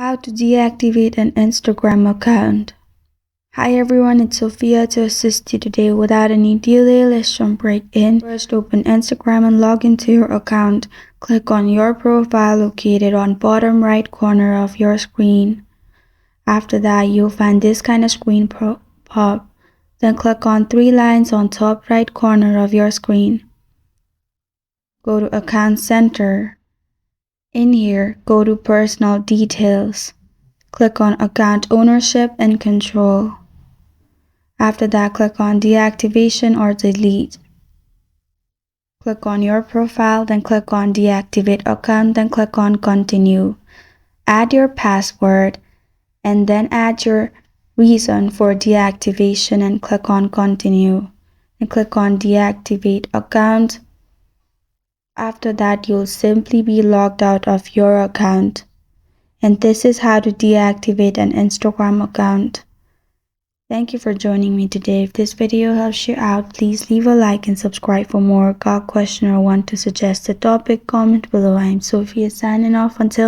How to deactivate an Instagram account. Hi everyone, it's Sophia to assist you today. Without any delay, let's jump right in. First, open Instagram and log into your account. Click on your profile located on bottom right corner of your screen. After that, you'll find this kind of screen pop. Then click on three lines on top right corner of your screen. Go to Account Center. In here, go to Personal Details. Click on Account Ownership and Control. After that, click on Deactivation or Delete. Click on your profile, then click on Deactivate Account, then click on Continue. Add your password, and then add your reason for deactivation and click on Continue. And click on Deactivate Account. After that, you'll simply be logged out of your account. And this is how to deactivate an Instagram account. Thank you for joining me today. If this video helps you out, please leave a like and subscribe for more. Got a question or want to suggest a topic? Comment below. I'm Sophia signing off until